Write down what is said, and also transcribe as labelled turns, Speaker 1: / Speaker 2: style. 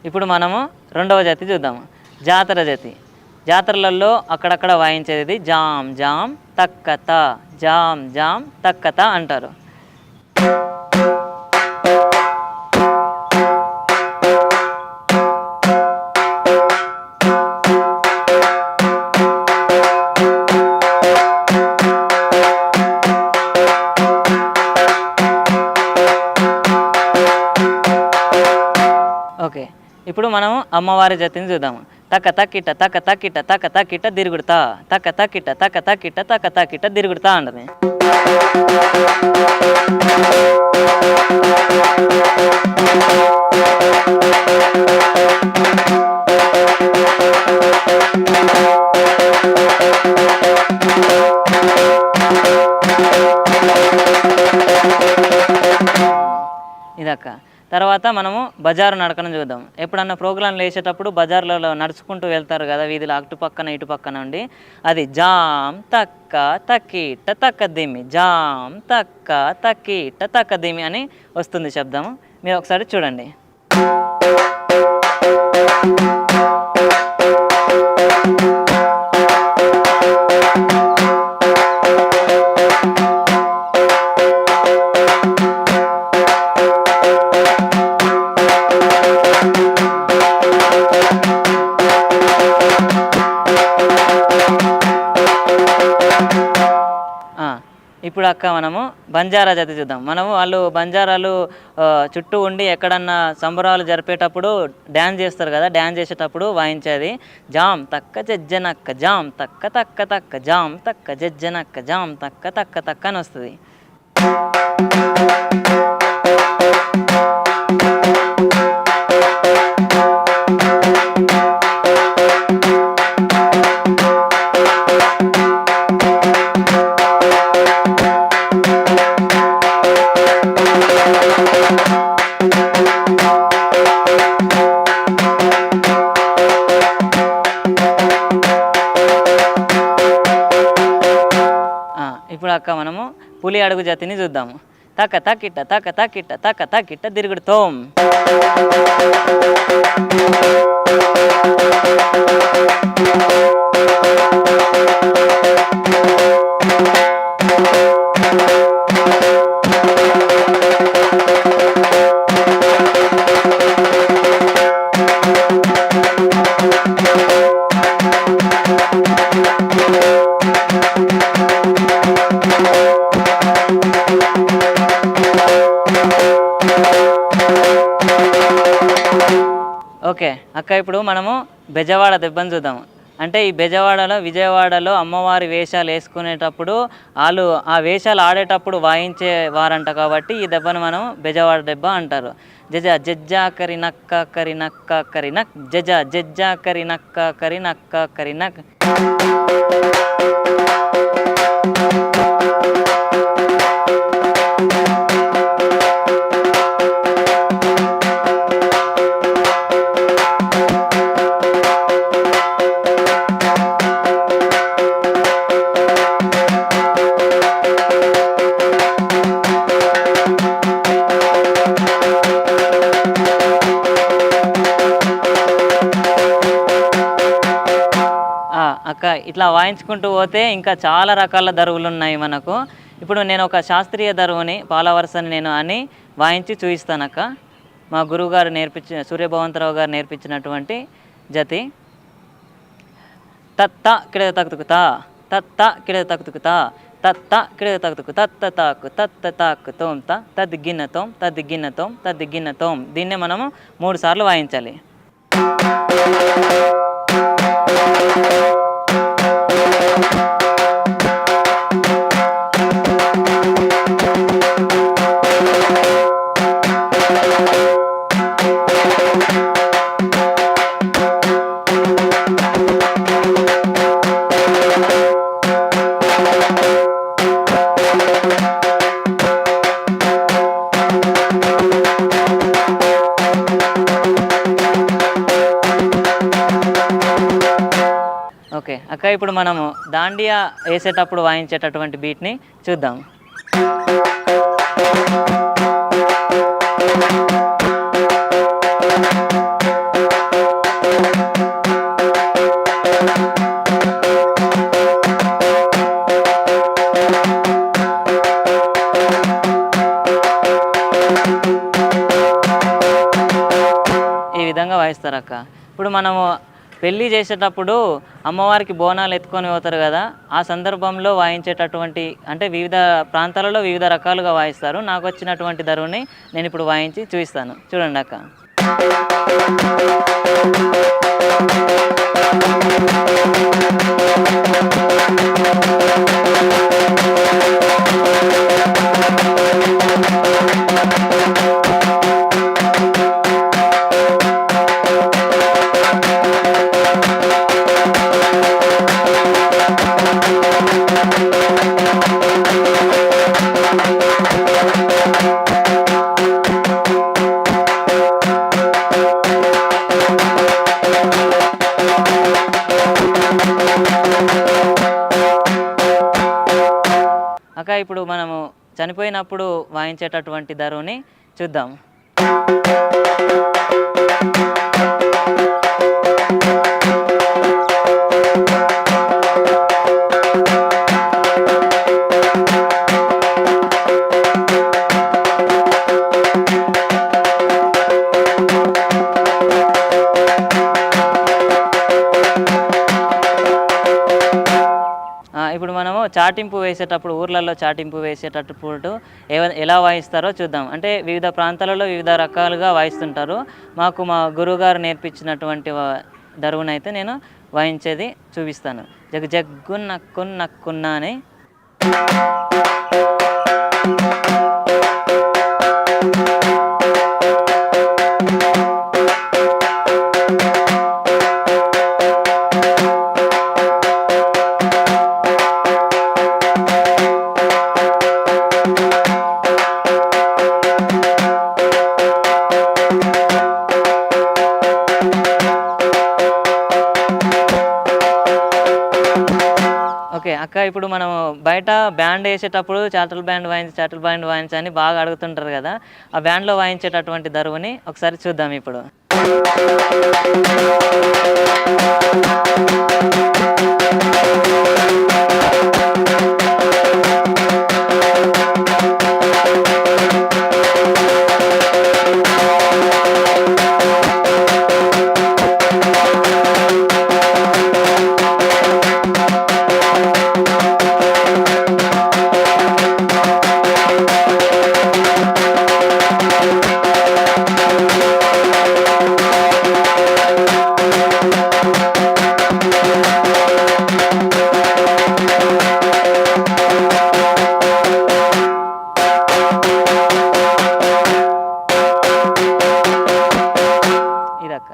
Speaker 1: ఇప్పుడు మనము రెండవ జతి చూద్దాము. జాతర జతి. జాతరలలో అక్కడక్కడ వాయించేది జామ్ జామ్ తక్కత, జామ్ జామ్ తక్కత అంటారు. ఓకే, ఇప్పుడు మనము అమ్మవారి జతిని చూద్దాము. తక్క తక్కిట తక్క తక్కిట తక్క తక్కిట దిరుగుడుతా, తక్క తక్కిట తక్క తక్కిట తక్క తక్కిట దిరుగుడుతా అంటది. ఇదక్క. తర్వాత మనము బజారు నడకను చూద్దాం. ఎప్పుడన్నా ప్రోగ్రాంలు వేసేటప్పుడు బజార్లలో నడుచుకుంటూ వెళ్తారు కదా వీధిలో, అటు పక్కన ఇటు పక్కన ఉండి, అది జామ్ తక్క తక్కిట తక్క దిమ్మి, జామ్ తక్క తక్కిట తక్క దిమ్మి అని వస్తుంది శబ్దము. మీరు ఒకసారి చూడండి. ఇప్పుడు అక్క మనము బంజారా జతి చూద్దాం. మనము వాళ్ళు బంజారాలు చుట్టూ ఉండి ఎక్కడన్నా సంబరాలు జరిపేటప్పుడు డ్యాన్స్ చేస్తారు కదా, డ్యాన్స్ చేసేటప్పుడు వాయించేది జామ్ తక్క జజ్జనక్క, జామ్ తక్క తక్క తక్క, జామ్ తక్క జజ్జనక్క, జామ్ తక్క తక్క తక్క అని వస్తుంది. ఇప్పుడు అక్క మనము పులి అడుగు జతిని చూద్దాము. తక్క తక్కిట తక్క తక్కిట తక్క తక్కిట దిరుగుడుతోం. ఓకే అక్క, ఇప్పుడు మనము బెజవాడ దెబ్బను చూద్దాము. అంటే ఈ బెజవాడలో, విజయవాడలో అమ్మవారి వేషాలు వేసుకునేటప్పుడు వాళ్ళు ఆ వేషాలు ఆడేటప్పుడు వాయించే వారంట కాబట్టి ఈ దెబ్బను మనం బెజవాడ దెబ్బ అంటారు. జజ జజ్జా కరి నక్క కరి నక్క కరి నక్, జజ జజ్జా కరి నక్క కరి నక్క కరి నక్. అక్క ఇట్లా వాయించుకుంటూ పోతే ఇంకా చాలా రకాల దరువులు ఉన్నాయి మనకు. ఇప్పుడు నేను ఒక శాస్త్రీయ దరువుని పాలవరసని నేను అని వాయించి చూపిస్తానక్క. మా గురువుగారు సూర్యభవంతరావు గారు నేర్పించినటువంటి జతి. తత్త కిడ తక్కుతుకుతా, తత్త కిడ తక్కుతుకుతా, తత్త కిడ తక్కుతుకు, తత్త తాకు తత్త తాకు తోం త, తద్గిన్నతోం తద్గిన్నతోం తద్గిన్నతోం. దీన్నే మనము 3 సార్లు వాయించాలి. ఓకే అక్క, ఇప్పుడు మనము దాండియా వేసేటప్పుడు వాయించేటటువంటి బీట్ని చూద్దాం. ఈ విధంగా వాయిస్తారు అక్క. ఇప్పుడు మనము పెళ్ళి చేసేటప్పుడు అమ్మవారికి బోనాలు ఎత్తుకొని పోతారు కదా, ఆ సందర్భంలో వాయించేటటువంటి అంటే వివిధ ప్రాంతాలలో వివిధ రకాలుగా వాయిస్తారు. నాకు వచ్చినటువంటి దరువుని నేను ఇప్పుడు వాయించి చూపిస్తాను, చూడండి అక్క. అక్క ఇప్పుడు మనము చనిపోయినప్పుడు వాయించేటటువంటి దరువుని చూద్దాం. ఇప్పుడు మనము చాటింపు వేసేటప్పుడు ఊర్లలో చాటింపు వేసేటప్పుడు ఎలా వాయిస్తారో చూద్దాం. అంటే వివిధ ప్రాంతాలలో వివిధ రకాలుగా వాయిస్తుంటారు. మాకు మా గురువుగారు నేర్పించినటువంటి దరువునైతే నేను వాయించేది చూపిస్తాను. జగ్ జగ్గున్నక్కున్నక్కున్న అని. ఓకే అక్క, ఇప్పుడు మనం బయట బ్యాండ్ వేసేటప్పుడు చాటల్ బ్యాండ్ వాయించి అని బాగా అడుగుతుంటారు కదా, ఆ బ్యాండ్లో వాయించేటటువంటి దరువుని ఒకసారి చూద్దాం ఇప్పుడు.